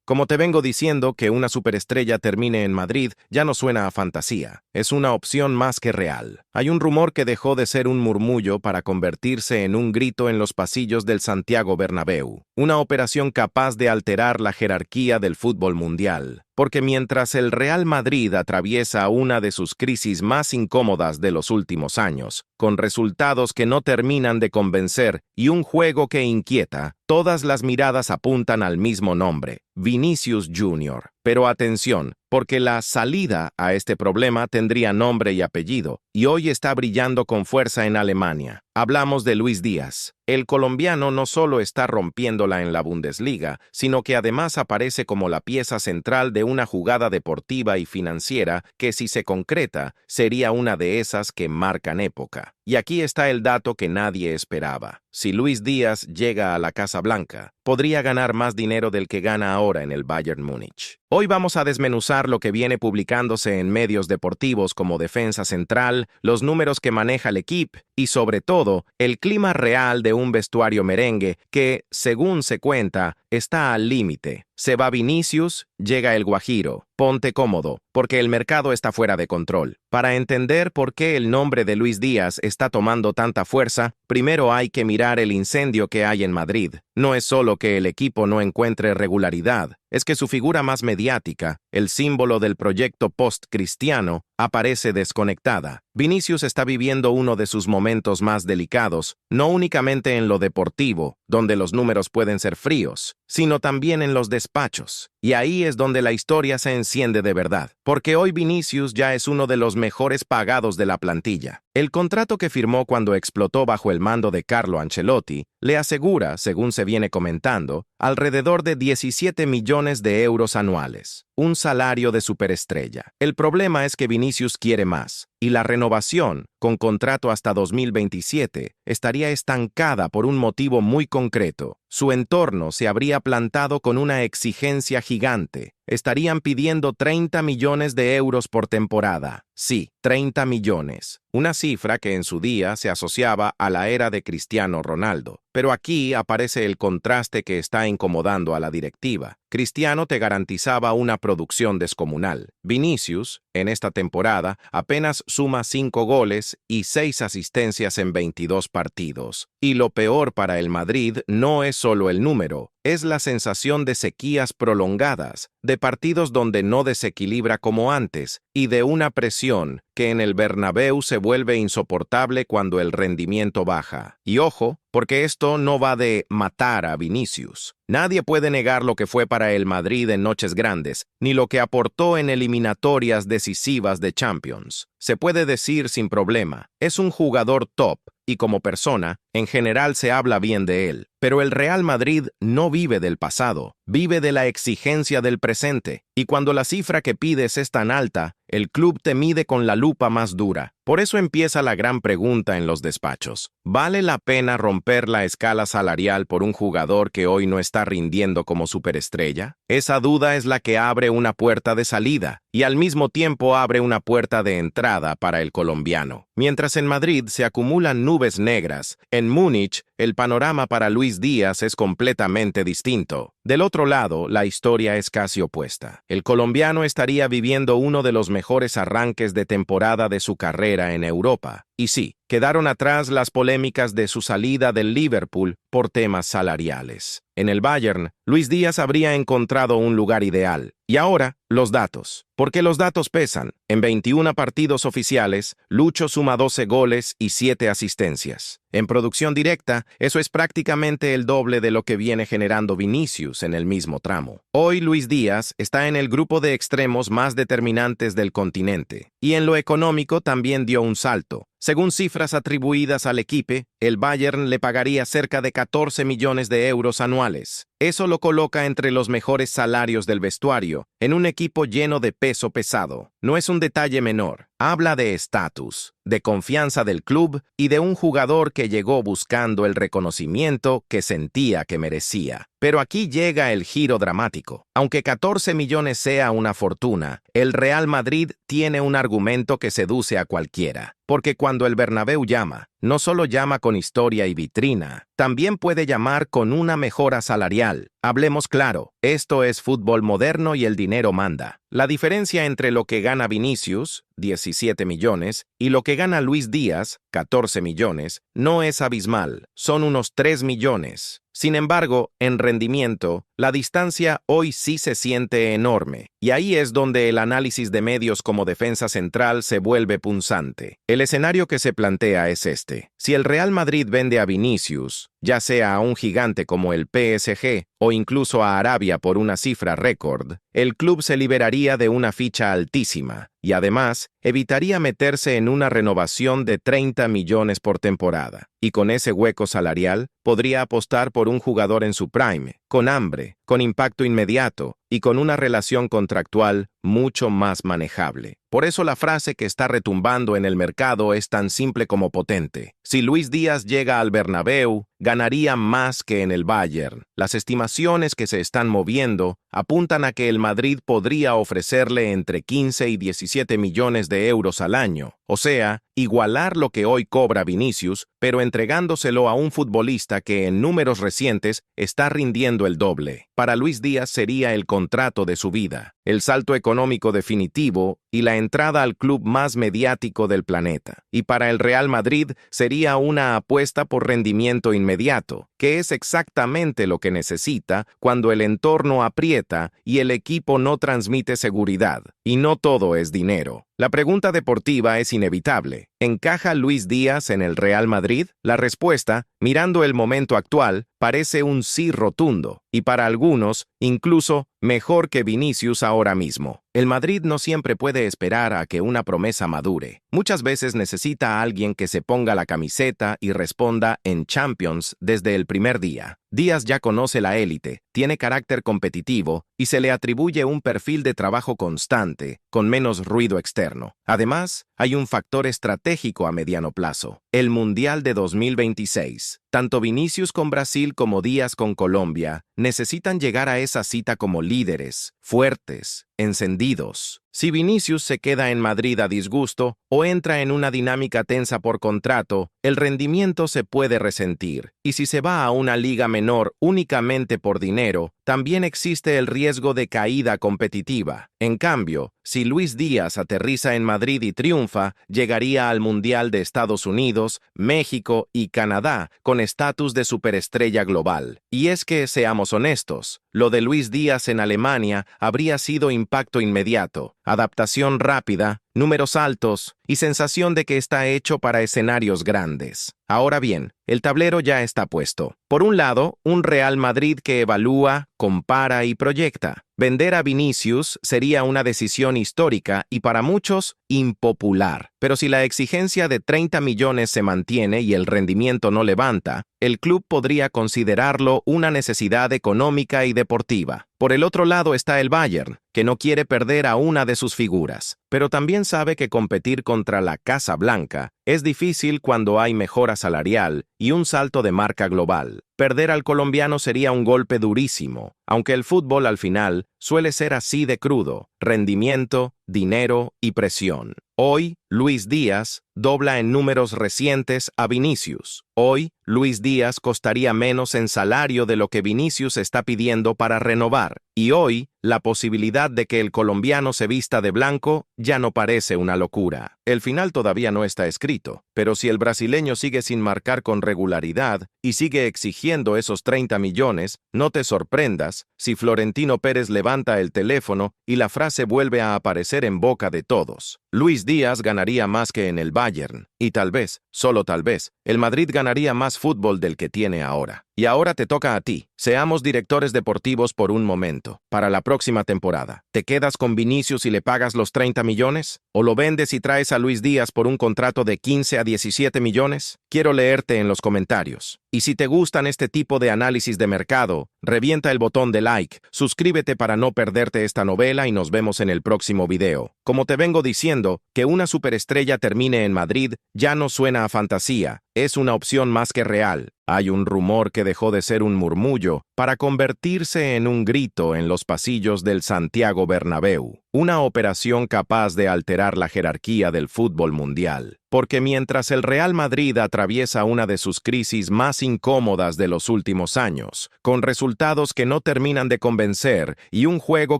Como te vengo diciendo, que una superestrella termine en Madrid ya no suena a fantasía. Es una opción más que real. Hay un rumor que dejó de ser un murmullo para convertirse en un grito en los pasillos del Santiago Bernabéu. Una operación capaz de alterar la jerarquía del fútbol mundial. Porque mientras el Real Madrid atraviesa una de sus crisis más incómodas de los últimos años, con resultados que no terminan de convencer y un juego que inquieta, todas las miradas apuntan al mismo nombre, Vinicius Jr. Pero atención, porque la salida a este problema tendría nombre y apellido, y hoy está brillando con fuerza en Alemania. Hablamos de Luis Díaz. El colombiano no solo está rompiéndola en la Bundesliga, sino que además aparece como la pieza central de una jugada deportiva y financiera que, si se concreta, sería una de esas que marcan época. Y aquí está el dato que nadie esperaba. Si Luis Díaz llega a la Casa Blanca, podría ganar más dinero del que gana ahora en el Bayern Múnich. Hoy vamos a desmenuzar lo que viene publicándose en medios deportivos como defensa central, los números que maneja el equipo y, sobre todo, el clima real de un vestuario merengue que, según se cuenta, está al límite. Se va Vinicius, llega el Guajiro. Ponte cómodo, porque el mercado está fuera de control. Para entender por qué el nombre de Luis Díaz está tomando tanta fuerza, primero hay que mirar el incendio que hay en Madrid. No es solo que el equipo no encuentre regularidad, es que su figura más mediática, el símbolo del proyecto post-cristiano, aparece desconectada. Vinicius está viviendo uno de sus momentos más delicados, no únicamente en lo deportivo, donde los números pueden ser fríos, sino también en los despachos. Y ahí es donde la historia se enciende de verdad, porque hoy Vinicius ya es uno de los mejores pagados de la plantilla. El contrato que firmó cuando explotó bajo el mando de Carlo Ancelotti le asegura, según se viene comentando, alrededor de 17 millones de euros anuales, un salario de superestrella. El problema es que Vinicius quiere más, y la renovación, con contrato hasta 2027, estaría estancada por un motivo muy concreto. Su entorno se habría plantado con una exigencia gigante. Estarían pidiendo 30 millones de euros por temporada. Sí, 30 millones. Una cifra que en su día se asociaba a la era de Cristiano Ronaldo. Pero aquí aparece el contraste que está incomodando a la directiva. Cristiano te garantizaba una producción descomunal. Vinicius, en esta temporada, apenas suma 5 goles y 6 asistencias en 22 partidos. Y lo peor para el Madrid no es solo el número, es la sensación de sequías prolongadas, de partidos donde no desequilibra como antes, y de una presión que en el Bernabéu se vuelve insoportable cuando el rendimiento baja. Y ojo, porque esto no va de matar a Vinicius. Nadie puede negar lo que fue para el Madrid en noches grandes, ni lo que aportó en eliminatorias decisivas de Champions. Se puede decir sin problema, es un jugador top, y como persona, en general se habla bien de él. Pero el Real Madrid no vive del pasado, vive de la exigencia del presente. Y cuando la cifra que pides es tan alta, el club te mide con la lupa más dura. Por eso empieza la gran pregunta en los despachos. ¿Vale la pena romper la escala salarial por un jugador que hoy no está rindiendo como superestrella? Esa duda es la que abre una puerta de salida y al mismo tiempo abre una puerta de entrada para el colombiano. Mientras en Madrid se acumulan nubes negras, en Múnich el panorama para Luis Díaz es completamente distinto. Del otro lado, la historia es casi opuesta. El colombiano estaría viviendo uno de los mejores arranques de temporada de su carrera en Europa. Y sí, quedaron atrás las polémicas de su salida del Liverpool por temas salariales. En el Bayern, Luis Díaz habría encontrado un lugar ideal. Y ahora, los datos. Porque los datos pesan. En 21 partidos oficiales, Lucho suma 12 goles y 7 asistencias. En producción directa, eso es prácticamente el doble de lo que viene generando Vinicius en el mismo tramo. Hoy Luis Díaz está en el grupo de extremos más determinantes del continente. Y en lo económico también dio un salto. Según cifras atribuidas al equipo, el Bayern le pagaría cerca de 14 millones de euros anuales. Eso lo coloca entre los mejores salarios del vestuario, en un equipo lleno de peso pesado. No es un detalle menor. Habla de estatus, de confianza del club y de un jugador que llegó buscando el reconocimiento que sentía que merecía. Pero aquí llega el giro dramático. Aunque 14 millones sea una fortuna, el Real Madrid tiene un argumento que seduce a cualquiera. Porque cuando el Bernabéu llama, no solo llama con historia y vitrina, también puede llamar con una mejora salarial. Hablemos claro, Esto es fútbol moderno y el dinero manda. La diferencia entre lo que gana Vinicius, 17 millones, y lo que gana Luis Díaz, 14 millones, no es abismal, son unos 3 millones. Sin embargo, en rendimiento, la distancia hoy sí se siente enorme, y ahí es donde el análisis de medios como defensa central se vuelve punzante. El escenario que se plantea es este. Si el Real Madrid vende a Vinicius, ya sea a un gigante como el PSG o incluso a Arabia por una cifra récord, el club se liberaría de una ficha altísima y además evitaría meterse en una renovación de 30 millones por temporada. Y con ese hueco salarial, podría apostar por un jugador en su prime, con hambre, con impacto inmediato y con una relación contractual mucho más manejable. Por eso la frase que está retumbando en el mercado es tan simple como potente. Si Luis Díaz llega al Bernabéu, ganaría más que en el Bayern. Las estimaciones que se están moviendo apuntan a que el Madrid podría ofrecerle entre 15 y 17 millones de euros al año, o sea, igualar lo que hoy cobra Vinicius, pero entregándoselo a un futbolista que en números recientes está rindiendo el doble. Para Luis Díaz sería el contrato de su vida, el salto económico definitivo y la entrada al club más mediático del planeta. Y para el Real Madrid sería una apuesta por rendimiento inmediato, que es exactamente lo que necesita cuando el entorno aprieta y el equipo no transmite seguridad. Y no todo es dinero. La pregunta deportiva es inevitable. ¿Encaja Luis Díaz en el Real Madrid? La respuesta, mirando el momento actual, parece un sí rotundo, y para algunos, incluso mejor que Vinicius ahora mismo. El Madrid no siempre puede esperar a que una promesa madure. Muchas veces necesita a alguien que se ponga la camiseta y responda en Champions desde el primer día. Díaz ya conoce la élite, tiene carácter competitivo y se le atribuye un perfil de trabajo constante, con menos ruido externo. Además, hay un factor estratégico a mediano plazo: el Mundial de 2026. Tanto Vinicius con Brasil como Díaz con Colombia necesitan llegar a esa cita como líderes, fuertes, encendidos. Si Vinicius se queda en Madrid a disgusto o entra en una dinámica tensa por contrato, el rendimiento se puede resentir. Y si se va a una liga menor únicamente por dinero, también existe el riesgo de caída competitiva. En cambio, si Luis Díaz aterriza en Madrid y triunfa, llegaría al Mundial de Estados Unidos, México y Canadá con estatus de superestrella global. Y es que, seamos honestos, lo de Luis Díaz en Alemania habría sido impacto inmediato, adaptación rápida, números altos y sensación de que está hecho para escenarios grandes. Ahora bien, el tablero ya está puesto. Por un lado, un Real Madrid que evalúa, compara y proyecta. Vender a Vinicius sería una decisión histórica y para muchos impopular. Pero si la exigencia de 30 millones se mantiene y el rendimiento no levanta, el club podría considerarlo una necesidad económica y deportiva. Por el otro lado está el Bayern, que no quiere perder a una de sus figuras, pero también sabe que competir contra la Casa Blanca es difícil cuando hay mejora salarial y un salto de marca global. Perder al colombiano sería un golpe durísimo, aunque el fútbol al final suele ser así de crudo: rendimiento, dinero y presión. Hoy, Luis Díaz dobla en números recientes a Vinicius. Hoy, Luis Díaz costaría menos en salario de lo que Vinicius está pidiendo para renovar. Y hoy, la posibilidad de que el colombiano se vista de blanco ya no parece una locura. El final todavía no está escrito, pero si el brasileño sigue sin marcar con regularidad y sigue exigiendo esos 30 millones, no te sorprendas si Florentino Pérez levanta el teléfono y la frase vuelve a aparecer en boca de todos. Luis Díaz ganaría más que en el Bayern, y tal vez, solo tal vez, el Madrid ganaría más fútbol del que tiene ahora. Y ahora te toca a ti. Seamos directores deportivos por un momento. Para la próxima temporada, ¿te quedas con Vinicius y le pagas los 30 millones? ¿O lo vendes y traes a Luis Díaz por un contrato de 15 a 17 millones? Quiero leerte en los comentarios. Y si te gustan este tipo de análisis de mercado, revienta el botón de like, suscríbete para no perderte esta novela y nos vemos en el próximo video. Como te vengo diciendo, que una superestrella termine en Madrid ya no suena a fantasía, es una opción más que real. Hay un rumor que dejó de ser un murmullo para convertirse en un grito en los pasillos del Santiago Bernabéu, una operación capaz de alterar la jerarquía del fútbol mundial. Porque mientras el Real Madrid atraviesa una de sus crisis más incómodas de los últimos años, con resultados que no terminan de convencer y un juego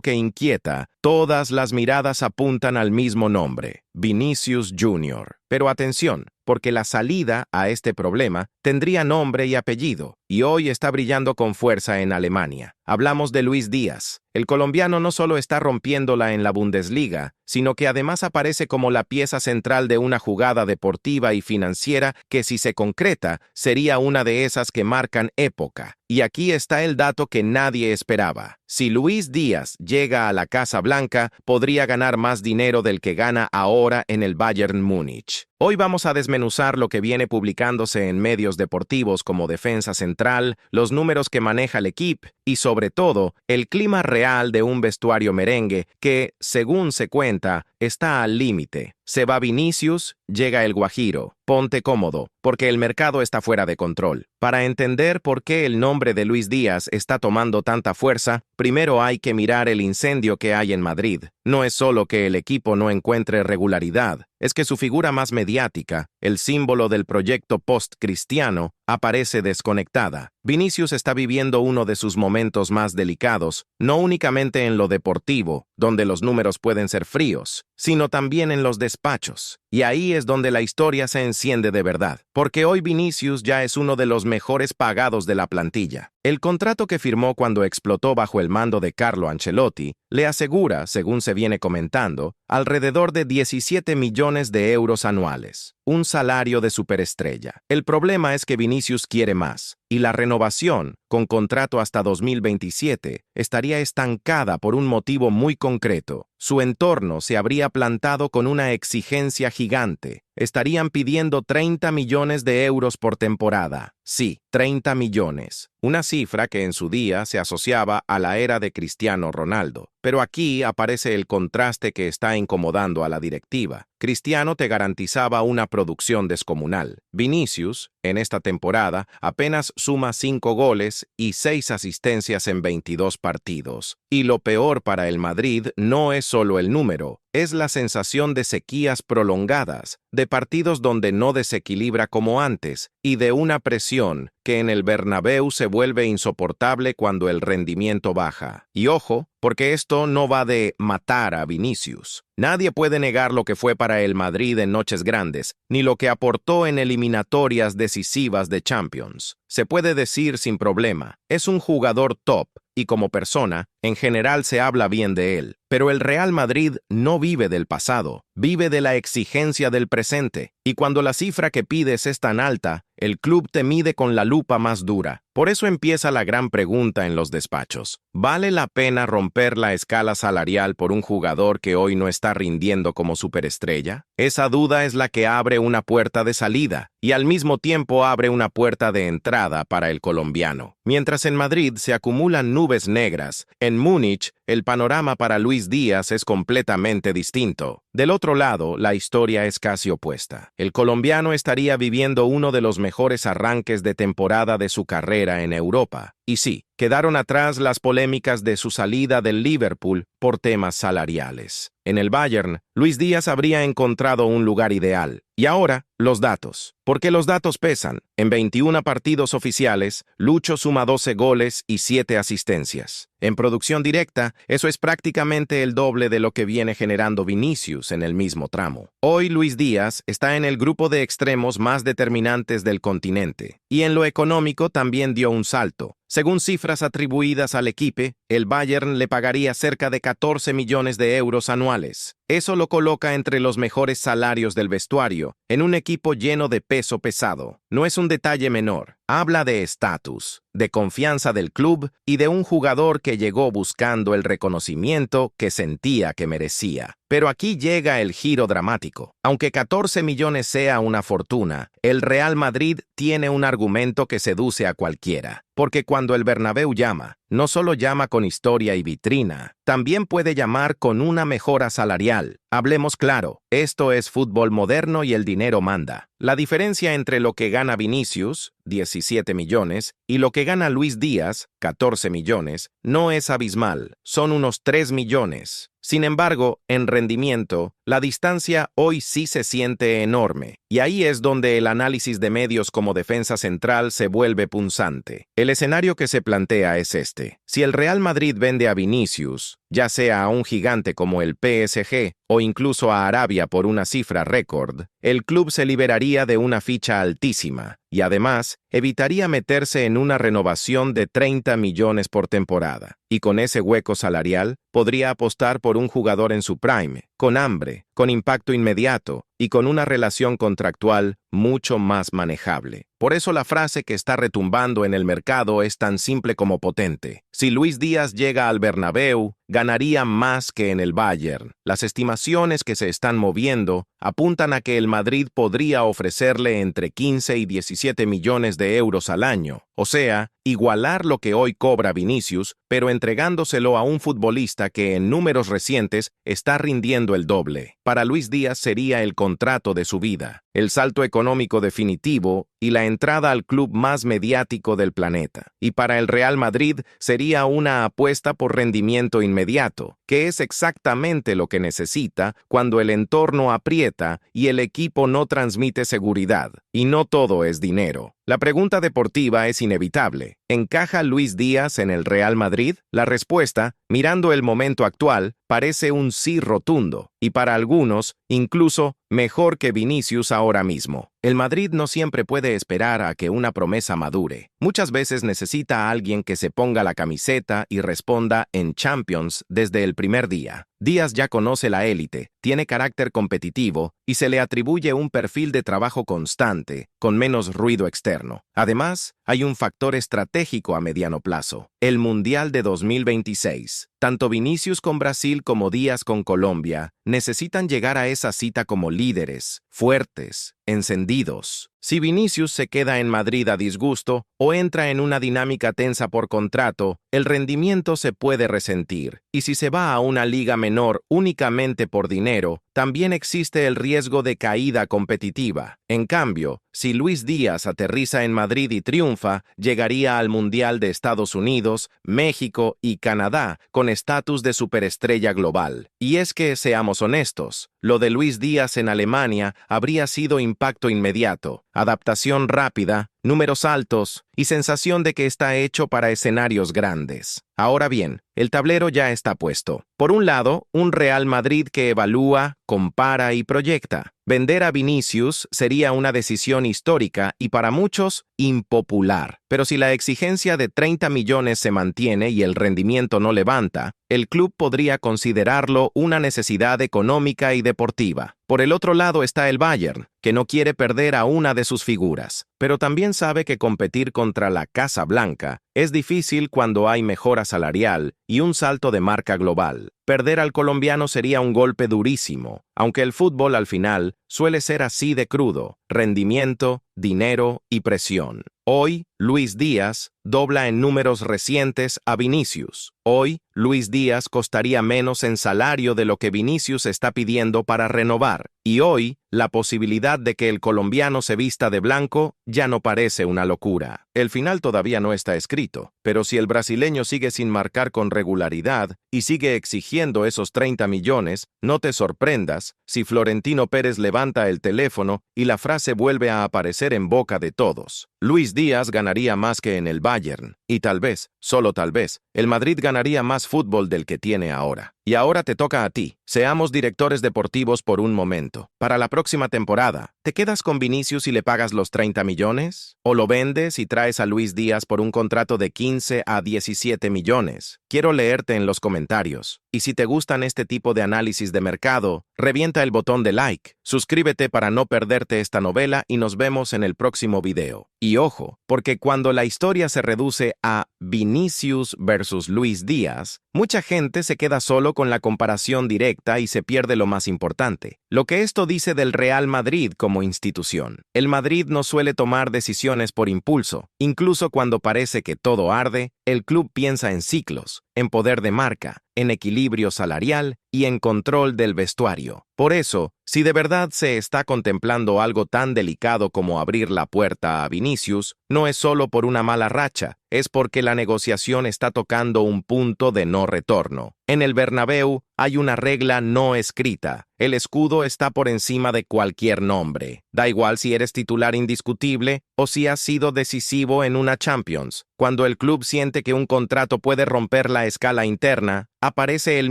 que inquieta, todas las miradas apuntan al mismo nombre, Vinicius Jr. Pero atención, porque la salida a este problema tendría nombre y apellido, y hoy está brillando con fuerza en Alemania. Hablamos de Luis Díaz. El colombiano no solo está rompiéndola en la Bundesliga, sino que además aparece como la pieza central de una jugada deportiva y financiera que, si se concreta, sería una de esas que marcan época. Y aquí está el dato que nadie esperaba. Si Luis Díaz llega a la Casa Blanca, podría ganar más dinero del que gana ahora en el Bayern Múnich. Hoy vamos a desmenuzar lo que viene publicándose en medios deportivos como defensa central, los números que maneja el equipo y, sobre todo, el clima real de un vestuario merengue que, según se cuenta, está al límite. Se va Vinicius, llega el Guajiro. Ponte cómodo, porque el mercado está fuera de control. Para entender por qué el nombre de Luis Díaz está tomando tanta fuerza, primero hay que mirar el incendio que hay en Madrid. No es solo que el equipo no encuentre regularidad, es que su figura más mediática, el símbolo del proyecto post-cristiano, aparece desconectada. Vinicius está viviendo uno de sus momentos más delicados, no únicamente en lo deportivo, donde los números pueden ser fríos, sino también en los despachos. Y ahí es donde la historia se enciende de verdad, porque hoy Vinicius ya es uno de los mejores pagados de la plantilla. El contrato que firmó cuando explotó bajo el mando de Carlo Ancelotti le asegura, según se viene comentando, alrededor de 17 millones de euros anuales, un salario de superestrella. El problema es que Vinicius quiere más, y la renovación, con contrato hasta 2027, estaría estancada por un motivo muy concreto. Su entorno se habría plantado con una exigencia gigante. Estarían pidiendo 30 millones de euros por temporada. Sí, 30 millones. Una cifra que en su día se asociaba a la era de Cristiano Ronaldo. Pero aquí aparece el contraste que está incomodando a la directiva. Cristiano te garantizaba una producción descomunal. Vinicius, en esta temporada, apenas suma 5 goles y 6 asistencias en 22 partidos. Y lo peor para el Madrid no es solo el número, es la sensación de sequías prolongadas, de partidos donde no desequilibra como antes, y de una presión que en el Bernabéu se vuelve insoportable cuando el rendimiento baja. Y ojo, porque esto no va de matar a Vinicius. Nadie puede negar lo que fue para el Madrid en noches grandes, ni lo que aportó en eliminatorias decisivas de Champions. Se puede decir sin problema, es un jugador top, y como persona, en general se habla bien de él. Pero el Real Madrid no vive del pasado, vive de la exigencia del presente. Y cuando la cifra que pides es tan alta, el club te mide con la lupa más dura. Por eso empieza la gran pregunta en los despachos. ¿Vale la pena romper la escala salarial por un jugador que hoy no está rindiendo como superestrella? Esa duda es la que abre una puerta de salida y al mismo tiempo abre una puerta de entrada para el colombiano. Mientras en Madrid se acumulan nubes negras, en Múnich el panorama para Luis Díaz es completamente distinto. Del otro lado, la historia es casi opuesta. El colombiano estaría viviendo uno de los mejores arranques de temporada de su carrera en Europa. Y sí, quedaron atrás las polémicas de su salida del Liverpool por temas salariales. En el Bayern, Luis Díaz habría encontrado un lugar ideal. Y ahora, los datos. Porque los datos pesan. En 21 partidos oficiales, Lucho suma 12 goles y 7 asistencias. En producción directa, eso es prácticamente el doble de lo que viene generando Vinicius en el mismo tramo. Hoy Luis Díaz está en el grupo de extremos más determinantes del continente. Y en lo económico también dio un salto. Según cifras atribuidas al equipo, el Bayern le pagaría cerca de 14 millones de euros anuales. Eso lo coloca entre los mejores salarios del vestuario, en un equipo lleno de peso pesado. No es un detalle menor. Habla de estatus, de confianza del club y de un jugador que llegó buscando el reconocimiento que sentía que merecía. Pero aquí llega el giro dramático. Aunque 14 millones sea una fortuna, el Real Madrid tiene un argumento que seduce a cualquiera. Porque cuando el Bernabéu llama, no solo llama con historia y vitrina, también puede llamar con una mejora salarial. Hablemos claro, esto es fútbol moderno y el dinero manda. La diferencia entre lo que gana Vinicius, 17 millones, y lo que gana Luis Díaz, 14 millones, no es abismal, son unos 3 millones. Sin embargo, en rendimiento, la distancia hoy sí se siente enorme, y ahí es donde el análisis de medios como defensa central se vuelve punzante. El escenario que se plantea es este. Si el Real Madrid vende a Vinicius, ya sea a un gigante como el PSG o incluso a Arabia por una cifra récord, el club se liberaría de una ficha altísima y además evitaría meterse en una renovación de 30 millones por temporada. Y con ese hueco salarial, podría apostar por un jugador en su prime, con hambre, con impacto inmediato y con una relación contractual mucho más manejable. Por eso la frase que está retumbando en el mercado es tan simple como potente. Si Luis Díaz llega al Bernabéu, ganaría más que en el Bayern. Las estimaciones que se están moviendo apuntan a que el Madrid podría ofrecerle entre 15 y 17 millones de euros al año, o sea, igualar lo que hoy cobra Vinicius, pero entregándoselo a un futbolista que en números recientes está rindiendo el doble. Para Luis Díaz sería el contrato de su vida, el salto económico definitivo y la entrada al club más mediático del planeta. Y para el Real Madrid sería una apuesta por rendimiento inmediato, que es exactamente lo que necesita cuando el entorno aprieta y el equipo no transmite seguridad. Y no todo es dinero. La pregunta deportiva es inevitable. ¿Encaja Luis Díaz en el Real Madrid? La respuesta, mirando el momento actual, parece un sí rotundo, y para algunos, incluso mejor que Vinicius ahora mismo. El Madrid no siempre puede esperar a que una promesa madure. Muchas veces necesita a alguien que se ponga la camiseta y responda en Champions desde el primer día. Díaz ya conoce la élite, tiene carácter competitivo y se le atribuye un perfil de trabajo constante, con menos ruido externo. Además, hay un factor estratégico a mediano plazo, el Mundial de 2026. Tanto Vinicius con Brasil como Díaz con Colombia necesitan llegar a esa cita como líderes, fuertes, encendidos. Si Vinicius se queda en Madrid a disgusto o entra en una dinámica tensa por contrato, el rendimiento se puede resentir. Y si se va a una liga menor únicamente por dinero, también existe el riesgo de caída competitiva. En cambio, si Luis Díaz aterriza en Madrid y triunfa, llegaría al Mundial de Estados Unidos, México y Canadá con estatus de superestrella global. Y es que, seamos honestos, lo de Luis Díaz en Alemania habría sido impacto inmediato, adaptación rápida, números altos y sensación de que está hecho para escenarios grandes. Ahora bien, el tablero ya está puesto. Por un lado, un Real Madrid que evalúa, compara y proyecta. Vender a Vinicius sería una decisión histórica y para muchos impopular. Pero si la exigencia de 30 millones se mantiene y el rendimiento no levanta, el club podría considerarlo una necesidad económica y deportiva. Por el otro lado está el Bayern, que no quiere perder a una de sus figuras, pero también sabe que competir contra la Casa Blanca es difícil cuando hay mejora salarial y un salto de marca global. Perder al colombiano sería un golpe durísimo, aunque el fútbol al final suele ser así de crudo: rendimiento, dinero y presión. Hoy, Luis Díaz dobla en números recientes a Vinicius. Hoy, Luis Díaz costaría menos en salario de lo que Vinicius está pidiendo para renovar. Y hoy, la posibilidad de que el colombiano se vista de blanco ya no parece una locura. El final todavía no está escrito, pero si el brasileño sigue sin marcar con regularidad y sigue exigiendo esos 30 millones, no te sorprendas si Florentino Pérez levanta el teléfono y la frase vuelve a aparecer en boca de todos. Luis Díaz ganaría más que en el Bayern, y tal vez, solo tal vez, el Madrid ganaría más fútbol del que tiene ahora. Y ahora te toca a ti. Seamos directores deportivos por un momento. Para la próxima temporada, ¿te quedas con Vinicius y le pagas los 30 millones? ¿O lo vendes y traes a Luis Díaz por un contrato de 15 a 17 millones? Quiero leerte en los comentarios. Y si te gustan este tipo de análisis de mercado, revienta el botón de like, suscríbete para no perderte esta novela y nos vemos en el próximo video. Y ojo, porque cuando la historia se reduce a Vinicius versus Luis Díaz, mucha gente se queda solo con la comparación directa y se pierde lo más importante, lo que esto dice del Real Madrid como institución. El Madrid no suele tomar decisiones por impulso. Incluso cuando parece que todo arde, el club piensa en ciclos, en poder de marca, en equilibrio salarial y en control del vestuario. Por eso, si de verdad se está contemplando algo tan delicado como abrir la puerta a Vinicius, no es solo por una mala racha, es porque la negociación está tocando un punto de no retorno. En el Bernabéu hay una regla no escrita. El escudo está por encima de cualquier nombre. Da igual si eres titular indiscutible o si has sido decisivo en una Champions. Cuando el club siente que un contrato puede romper la escala interna, aparece el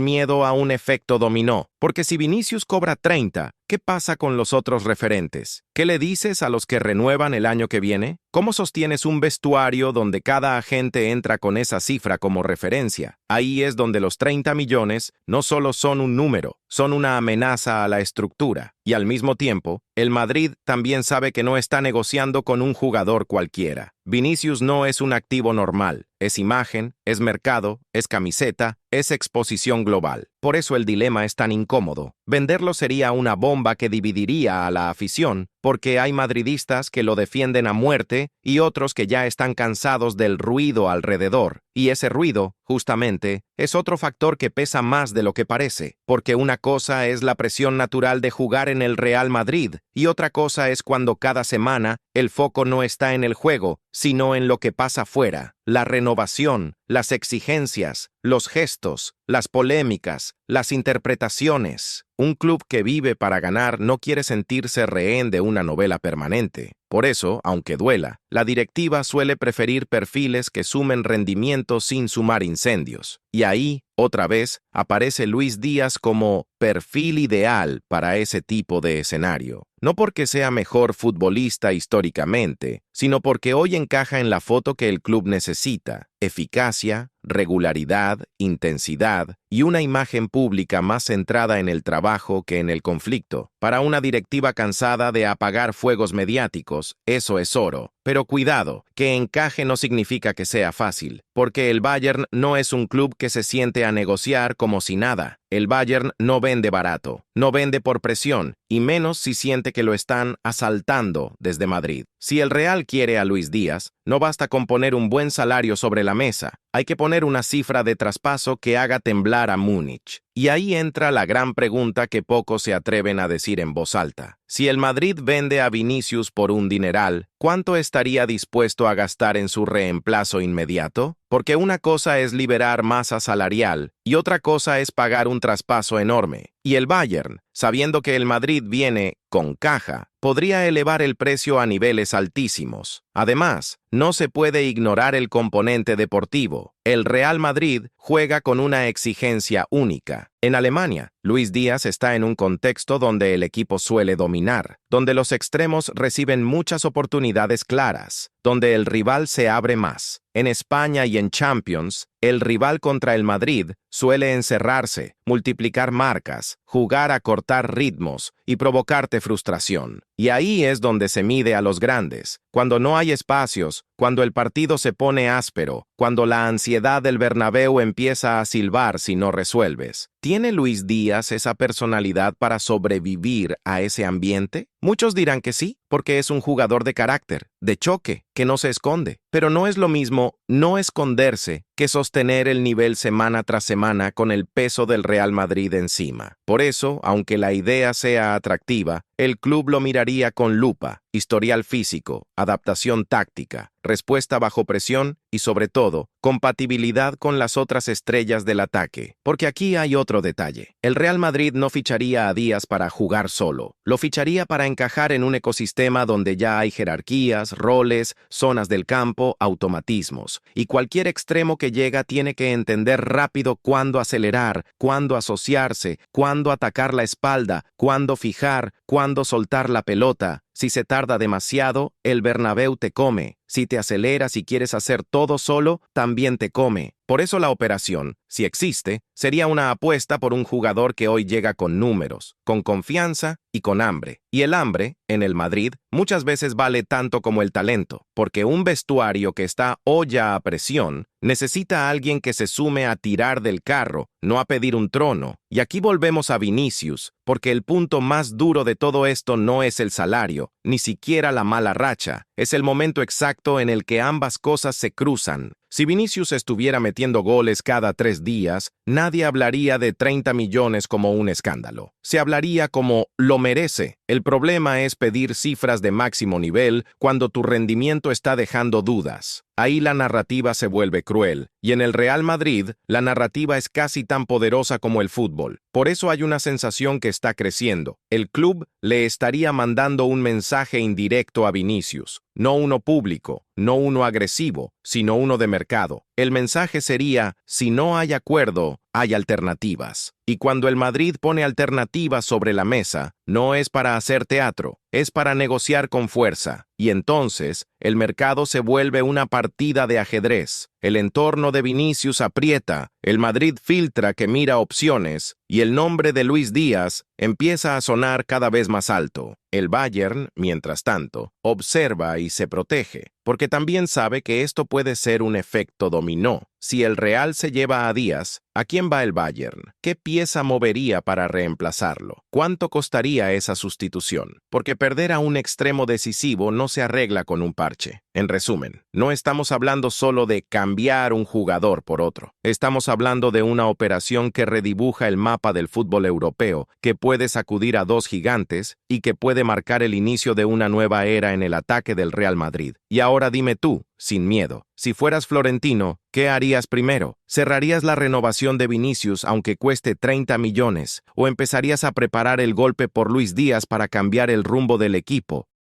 miedo a un efecto dominó. Porque si Vinicius cobra 30, ¿qué pasa con los otros referentes? ¿Qué le dices a los que renuevan el año que viene? ¿Cómo sostienes un vestuario donde cada agente entra con esa cifra como referencia? Ahí es donde los 30 millones no solo son un número, son una amenaza a la estructura. Y al mismo tiempo, el Madrid también sabe que no está negociando con un jugador cualquiera. Vinicius no es un activo normal, es imagen, es mercado, es camiseta, es exposición global. Por eso el dilema es tan incómodo. Venderlo sería una bomba que dividiría a la afición, porque hay madridistas que lo defienden a muerte y otros que ya están cansados del ruido alrededor. Y ese ruido, justamente, es otro factor que pesa más de lo que parece, porque una cosa es la presión natural de jugar en el Real Madrid y otra cosa es cuando cada semana el foco no está en el juego, sino en lo que pasa fuera, la renovación, las exigencias, los gestos, las polémicas, las interpretaciones. Un club que vive para ganar no quiere sentirse rehén de una novela permanente. Por eso, aunque duela, la directiva suele preferir perfiles que sumen rendimiento sin sumar incendios. Y ahí, otra vez, aparece Luis Díaz como perfil ideal para ese tipo de escenario. No porque sea mejor futbolista históricamente, sino porque hoy encaja en la foto que el club necesita: eficacia, regularidad, intensidad y una imagen pública más centrada en el trabajo que en el conflicto. Para una directiva cansada de apagar fuegos mediáticos, eso es oro. Pero cuidado, que encaje no significa que sea fácil, porque el Bayern no es un club que se siente a negociar como si nada. El Bayern no vende barato, no vende por presión, y menos si siente que lo están asaltando desde Madrid. Si el Real quiere a Luis Díaz, no basta con poner un buen salario sobre la mesa, hay que poner una cifra de traspaso que haga temblar a Múnich. Y ahí entra la gran pregunta que pocos se atreven a decir en voz alta. Si el Madrid vende a Vinicius por un dineral, ¿cuánto estaría dispuesto a gastar en su reemplazo inmediato? Porque una cosa es liberar masa salarial y otra cosa es pagar un traspaso enorme. Y el Bayern, sabiendo que el Madrid viene con caja, podría elevar el precio a niveles altísimos. Además, no se puede ignorar el componente deportivo. El Real Madrid juega con una exigencia única. En Alemania, Luis Díaz está en un contexto donde el equipo suele dominar, donde los extremos reciben muchas oportunidades claras, donde el rival se abre más. En España y en Champions, el rival contra el Madrid suele encerrarse, multiplicar marcas, jugar a cortar ritmos y provocarte frustración. Y ahí es donde se mide a los grandes, cuando no hay espacios, cuando el partido se pone áspero, cuando la ansiedad del Bernabéu empieza a silbar si no resuelves. ¿Tiene Luis Díaz esa personalidad para sobrevivir a ese ambiente? Muchos dirán que sí, porque es un jugador de carácter, de choque, que no se esconde. Pero no es lo mismo no esconderse que sostener el nivel semana tras semana con el peso del Real Madrid encima. Por eso, aunque la idea sea atractiva, el club lo miraría con lupa: historial físico, adaptación táctica, respuesta bajo presión y, sobre todo, compatibilidad con las otras estrellas del ataque. Porque aquí hay otro detalle. El Real Madrid no ficharía a Díaz para jugar solo. Lo ficharía para encajar en un ecosistema donde ya hay jerarquías, roles, zonas del campo, automatismos. Y cualquier extremo que llega tiene que entender rápido cuándo acelerar, cuándo asociarse, cuándo atacar la espalda, cuándo fijar, cuándo soltar la pelota. Si se tarda demasiado, el Bernabéu te come. Si te aceleras y quieres hacer todo solo, también te come. Por eso la operación, si existe, sería una apuesta por un jugador que hoy llega con números, con confianza y con hambre. Y el hambre, en el Madrid, muchas veces vale tanto como el talento, porque un vestuario que está olla a presión necesita a alguien que se sume a tirar del carro, no a pedir un trono. Y aquí volvemos a Vinicius, porque el punto más duro de todo esto no es el salario, ni siquiera la mala racha, es el momento exacto en el que ambas cosas se cruzan. Si Vinicius estuviera metiendo goles cada 3 días, nadie hablaría de 30 millones como un escándalo. Se hablaría como lo merece. El problema es pedir cifras de máximo nivel cuando tu rendimiento está dejando dudas. Ahí la narrativa se vuelve cruel, y en el Real Madrid, la narrativa es casi tan poderosa como el fútbol. Por eso hay una sensación que está creciendo. El club le estaría mandando un mensaje indirecto a Vinicius, no uno público, no uno agresivo, sino uno de mercado. El mensaje sería, si no hay acuerdo, hay alternativas. Y cuando el Madrid pone alternativas sobre la mesa, no es para hacer teatro, es para negociar con fuerza. Y entonces, el mercado se vuelve una partida de ajedrez. El entorno de Vinicius aprieta, el Madrid filtra que mira opciones, y el nombre de Luis Díaz empieza a sonar cada vez más alto. El Bayern, mientras tanto, observa y se protege, porque también sabe que esto puede ser un efecto dominó. Si el Real se lleva a Díaz, ¿a quién va el Bayern? ¿Qué pieza movería para reemplazarlo? ¿Cuánto costaría esa sustitución? Porque perder a un extremo decisivo no se arregla con un parche. En resumen, no estamos hablando solo de cambiar un jugador por otro. Estamos hablando de una operación que redibuja el mapa del fútbol europeo, que puede sacudir a dos gigantes y que puede marcar el inicio de una nueva era en el ataque del Real Madrid. Y ahora dime tú, sin miedo, si fueras Florentino, ¿qué harías primero? ¿Cerrarías la renovación de Vinicius aunque cueste 30 millones? ¿O empezarías a preparar el golpe por Luis Díaz para cambiar el rumbo del equipo?